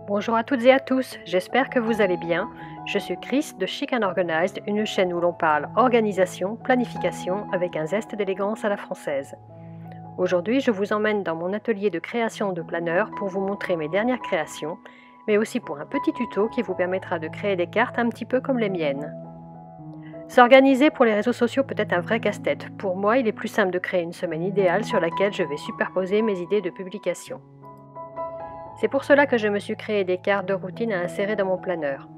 Bonjour à toutes et à tous, j'espère que vous allez bien. Je suis Chris de Chic and Organized, une chaîne où l'on parle organisation, planification avec un zeste d'élégance à la française. Aujourd'hui, je vous emmène dans mon atelier de création de planeur pour vous montrer mes dernières créations, mais aussi pour un petit tuto qui vous permettra de créer des cartes un petit peu comme les miennes. S'organiser pour les réseaux sociaux peut être un vrai casse-tête. Pour moi, il est plus simple de créer une semaine idéale sur laquelle je vais superposer mes idées de publication. C'est pour cela que je me suis créé des cartes de routine à insérer dans mon planeur.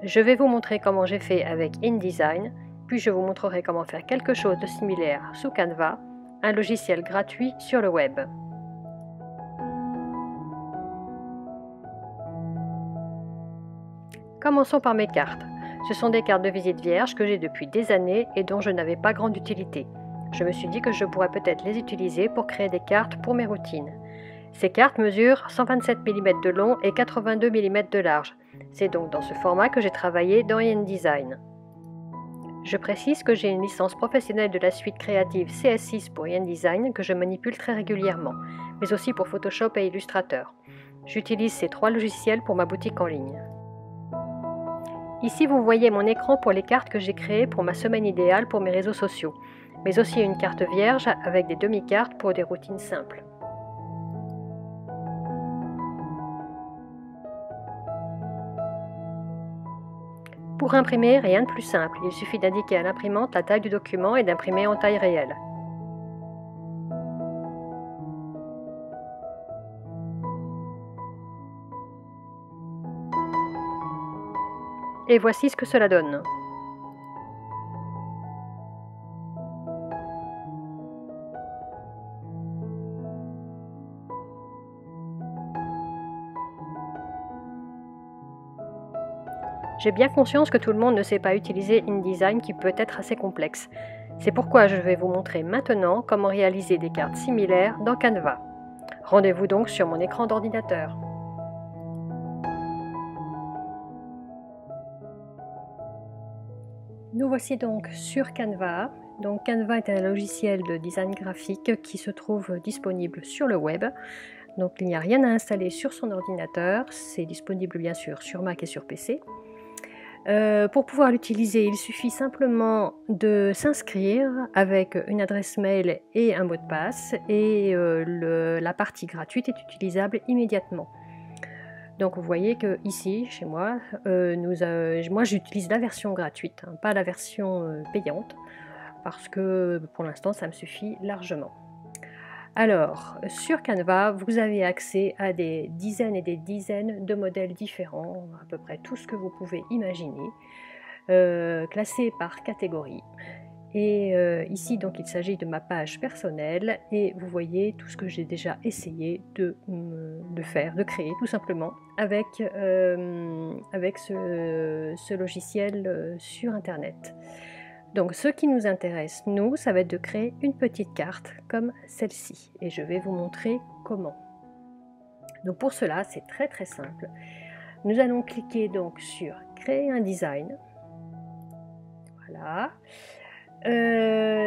Je vais vous montrer comment j'ai fait avec InDesign, puis je vous montrerai comment faire quelque chose de similaire sous Canva, un logiciel gratuit sur le web. Commençons par mes cartes. Ce sont des cartes de visite vierges que j'ai depuis des années et dont je n'avais pas grande utilité. Je me suis dit que je pourrais peut-être les utiliser pour créer des cartes pour mes routines. Ces cartes mesurent 127 mm de long et 82 mm de large. C'est donc dans ce format que j'ai travaillé dans InDesign. Je précise que j'ai une licence professionnelle de la suite créative CS6 pour InDesign que je manipule très régulièrement, mais aussi pour Photoshop et Illustrator. J'utilise ces trois logiciels pour ma boutique en ligne. Ici, vous voyez mon écran pour les cartes que j'ai créées pour ma semaine idéale pour mes réseaux sociaux, mais aussi une carte vierge avec des demi-cartes pour des routines simples. Pour imprimer, rien de plus simple, il suffit d'indiquer à l'imprimante la taille du document et d'imprimer en taille réelle. Et voici ce que cela donne. J'ai bien conscience que tout le monde ne sait pas utiliser InDesign qui peut être assez complexe. C'est pourquoi je vais vous montrer maintenant comment réaliser des cartes similaires dans Canva. Rendez-vous donc sur mon écran d'ordinateur. Nous voici donc sur Canva. Donc Canva est un logiciel de design graphique qui se trouve disponible sur le web. Donc il n'y a rien à installer sur son ordinateur, c'est disponible bien sûr sur Mac et sur PC. Pour pouvoir l'utiliser, il suffit simplement de s'inscrire avec une adresse mail et un mot de passe et la partie gratuite est utilisable immédiatement. Donc vous voyez que ici, chez moi, moi j'utilise la version gratuite, hein, pas la version payante, parce que pour l'instant ça me suffit largement. Alors, sur Canva, vous avez accès à des dizaines et des dizaines de modèles différents, à peu près tout ce que vous pouvez imaginer, classés par catégorie. Et ici, donc, il s'agit de ma page personnelle et vous voyez tout ce que j'ai déjà essayé de faire, de créer tout simplement avec ce logiciel sur Internet. Donc ce qui nous intéresse, nous, ça va être de créer une petite carte comme celle-ci. Et je vais vous montrer comment. Donc pour cela, c'est très très simple. Nous allons cliquer donc sur Créer un design. Voilà.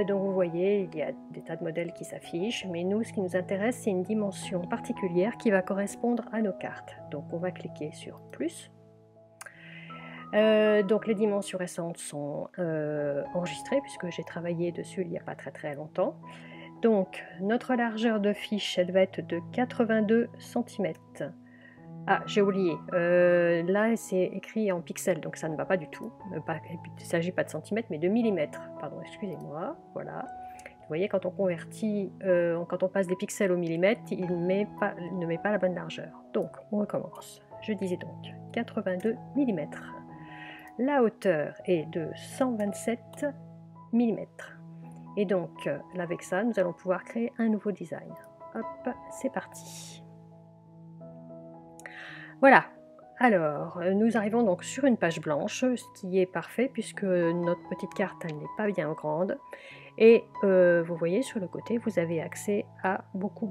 Donc vous voyez, il y a des tas de modèles qui s'affichent, mais nous, ce qui nous intéresse, c'est une dimension particulière qui va correspondre à nos cartes. Donc on va cliquer sur Plus. Donc les dimensions récentes sont enregistrées puisque j'ai travaillé dessus il n'y a pas très longtemps. Donc notre largeur de fiche, elle va être de 82 cm. Ah, j'ai oublié, là c'est écrit en pixels, donc ça ne va pas du tout. Il ne s'agit pas de centimètres, mais de millimètres. Pardon, excusez-moi, voilà. Vous voyez, quand on convertit, quand on passe des pixels au millimètre, il ne met pas la bonne largeur. Donc, on recommence. Je disais donc 82 mm. La hauteur est de 127 mm. Et donc, avec ça, nous allons pouvoir créer un nouveau design. Hop, c'est parti. Voilà. Alors, nous arrivons donc sur une page blanche, ce qui est parfait puisque notre petite carte, elle n'est pas bien grande. Et vous voyez, sur le côté, vous avez accès à beaucoup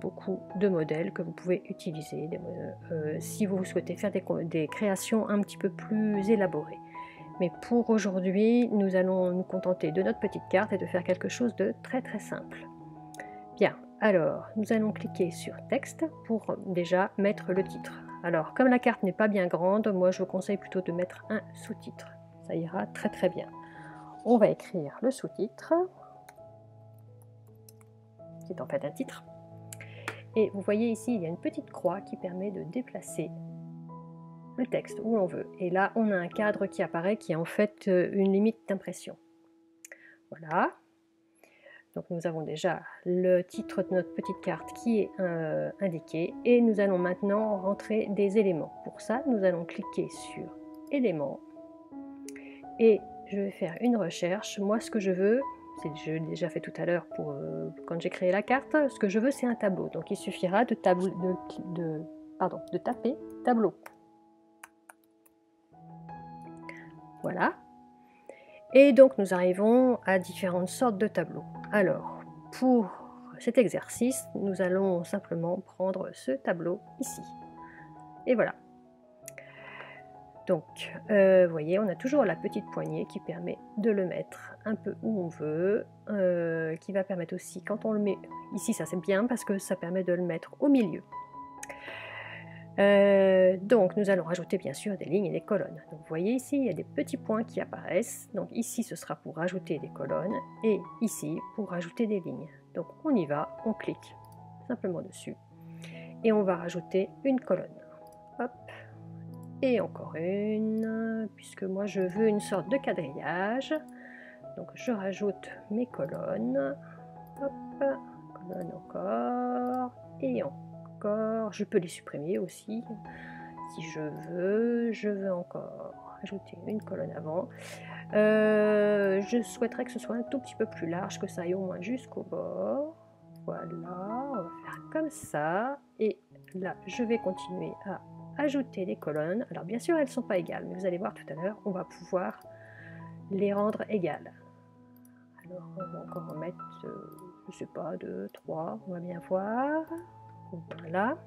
de modèles que vous pouvez utiliser si vous souhaitez faire des créations un petit peu plus élaborées. Mais pour aujourd'hui, nous allons nous contenter de notre petite carte et de faire quelque chose de très simple. Bien, alors nous allons cliquer sur texte pour déjà mettre le titre. Alors, comme la carte n'est pas bien grande, moi je vous conseille plutôt de mettre un sous-titre. Ça ira très très bien. On va écrire le sous-titre, qui est en fait un titre. Et vous voyez ici, il y a une petite croix qui permet de déplacer le texte où l'on veut. Et là, on a un cadre qui apparaît qui est en fait une limite d'impression. Voilà. Donc nous avons déjà le titre de notre petite carte qui est indiqué et nous allons maintenant rentrer des éléments. Pour ça, nous allons cliquer sur éléments et je vais faire une recherche. Moi, ce que je veux, je l'ai déjà fait tout à l'heure pour quand j'ai créé la carte, ce que je veux c'est un tableau. Donc il suffira de taper tableau. Voilà. Et donc nous arrivons à différentes sortes de tableaux. Alors, pour cet exercice, nous allons simplement prendre ce tableau ici. Et voilà. Donc, vous voyez, on a toujours la petite poignée qui permet de le mettre un peu où on veut, qui va permettre aussi, quand on le met ici, ça c'est bien parce que ça permet de le mettre au milieu. Donc nous allons rajouter bien sûr des lignes et des colonnes. Donc vous voyez ici, il y a des petits points qui apparaissent. Donc ici, ce sera pour rajouter des colonnes et ici, pour rajouter des lignes. Donc on y va, on clique simplement dessus et on va rajouter une colonne. Hop. Et encore une, puisque moi je veux une sorte de quadrillage. Donc je rajoute mes colonnes. Hop, colonne encore et encore. Je peux les supprimer aussi si je veux encore ajouter une colonne avant. Je souhaiterais que ce soit un tout petit peu plus large, que ça aille au moins jusqu'au bord. Voilà, on va faire comme ça. Et là, je vais continuer à ajouter des colonnes. Alors bien sûr, elles ne sont pas égales, mais vous allez voir tout à l'heure, on va pouvoir les rendre égales. Alors, on va encore en mettre, je sais pas, 2, 3, on va bien voir. Voilà.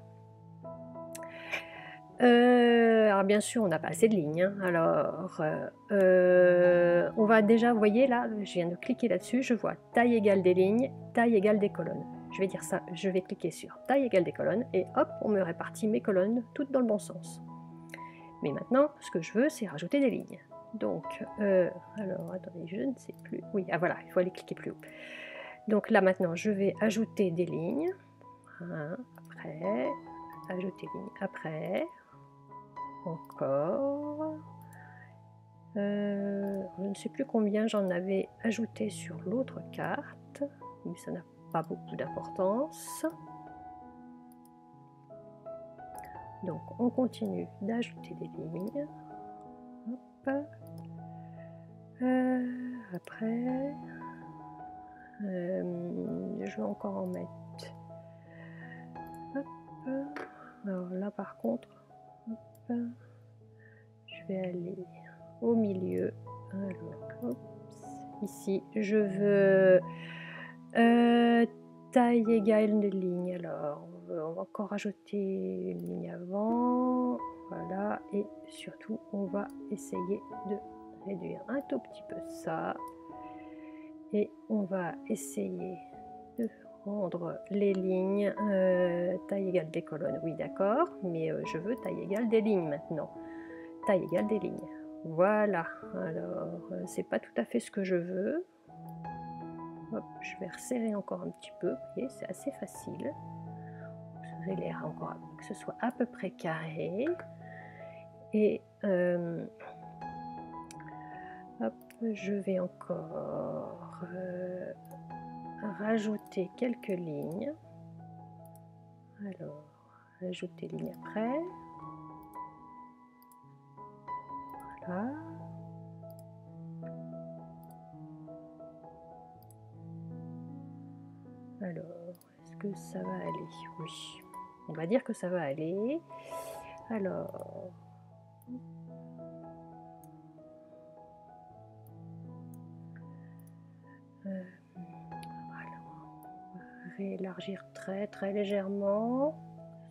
Alors bien sûr, on n'a pas assez de lignes. Hein. Alors, on va déjà, vous voyez là, je viens de cliquer là-dessus, je vois taille égale des lignes, taille égale des colonnes. Je vais dire ça, je vais cliquer sur taille égale des colonnes et hop, on me répartit mes colonnes toutes dans le bon sens. Mais maintenant, ce que je veux, c'est rajouter des lignes. Donc, alors attendez, je ne sais plus. Oui, ah voilà, il faut aller cliquer plus haut. Donc là maintenant, je vais ajouter des lignes. Après, ajouter ligne après. Encore. Je ne sais plus combien j'en avais ajouté sur l'autre carte, mais ça n'a pas beaucoup d'importance. Donc on continue d'ajouter des lignes. Hop. Après, je vais encore en mettre. Hop. Alors là par contre, hop, je vais aller au milieu. Alors, hop, ici, je veux taille égale de ligne. Alors, on va encore rajouter une ligne avant. Voilà, et surtout, on va essayer de réduire un tout petit peu ça. Et on va essayer de rendre les lignes taille égale des colonnes. Oui, d'accord, mais je veux taille égale des lignes maintenant. Taille égale des lignes. Voilà, alors c'est pas tout à fait ce que je veux. Hop, je vais resserrer encore un petit peu, vous voyez, c'est assez facile. Vous avez l'air encore que ce soit à peu près carré. Et hop, je vais encore rajouter quelques lignes. Alors, ajouter ligne après. Voilà. Alors, est-ce que ça va aller? Oui, on va dire que ça va aller. Alors, voilà. On va réélargir très très légèrement,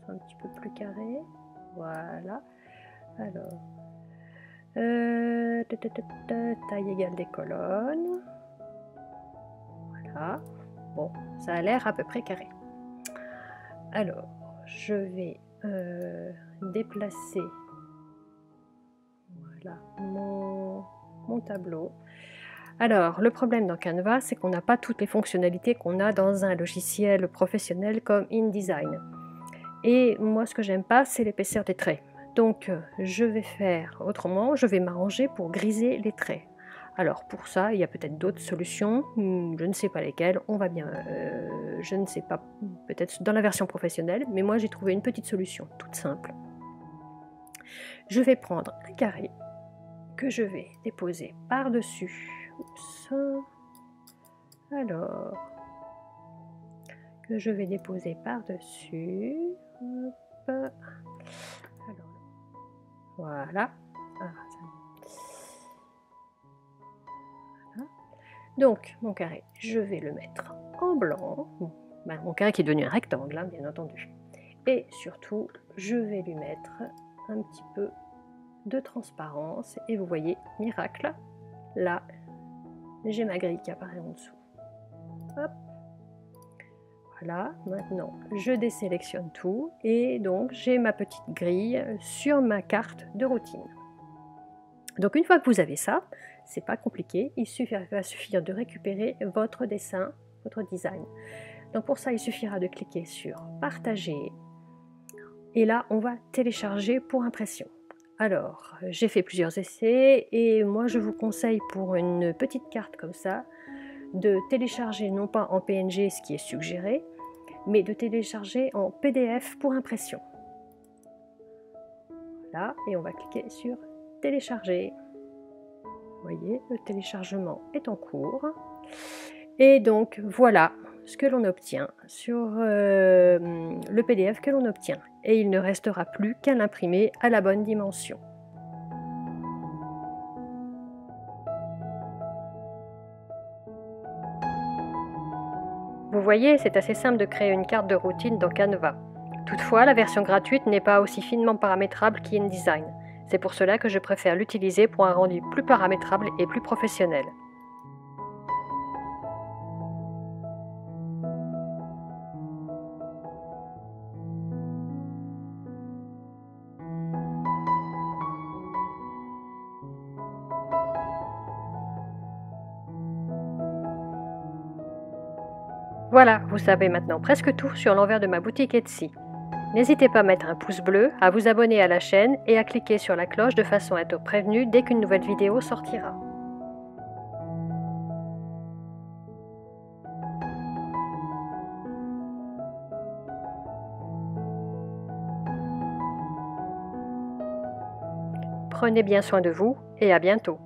un petit peu plus carré. Voilà. Alors, taille égale des colonnes. Voilà. Bon, ça a l'air à peu près carré. Alors, je vais déplacer voilà, mon tableau. Alors, le problème dans Canva, c'est qu'on n'a pas toutes les fonctionnalités qu'on a dans un logiciel professionnel comme InDesign. Et moi, ce que j'aime pas, c'est l'épaisseur des traits. Donc, je vais faire autrement, je vais m'arranger pour griser les traits. Alors, pour ça, il y a peut-être d'autres solutions, je ne sais pas lesquelles, on va bien, je ne sais pas, peut-être dans la version professionnelle, mais moi, j'ai trouvé une petite solution, toute simple. Je vais prendre un carré que je vais déposer par-dessus. Alors, que je vais déposer par-dessus. Alors, voilà. Voilà. Donc, mon carré, je vais le mettre en blanc. Mon carré qui est devenu un rectangle, hein, bien entendu. Et surtout, je vais lui mettre un petit peu de transparence. Et vous voyez, miracle, là, j'ai ma grille qui apparaît en dessous. Hop. Voilà, maintenant je désélectionne tout et donc j'ai ma petite grille sur ma carte de routine. Donc une fois que vous avez ça, c'est pas compliqué, il va suffire de récupérer votre dessin, votre design. Donc pour ça, il suffira de cliquer sur partager et là on va télécharger pour impression. Alors, j'ai fait plusieurs essais et moi je vous conseille pour une petite carte comme ça de télécharger non pas en PNG ce qui est suggéré, mais de télécharger en PDF pour impression. Voilà, et on va cliquer sur télécharger. Vous voyez, le téléchargement est en cours. Et donc voilà ce que l'on obtient sur le PDF que l'on obtient. Et il ne restera plus qu'à l'imprimer à la bonne dimension. Vous voyez, c'est assez simple de créer une carte de routine dans Canva. Toutefois, la version gratuite n'est pas aussi finement paramétrable qu'InDesign. C'est pour cela que je préfère l'utiliser pour un rendu plus paramétrable et plus professionnel. Voilà, vous savez maintenant presque tout sur l'envers de ma boutique Etsy. N'hésitez pas à mettre un pouce bleu, à vous abonner à la chaîne et à cliquer sur la cloche de façon à être prévenu dès qu'une nouvelle vidéo sortira. Prenez bien soin de vous et à bientôt.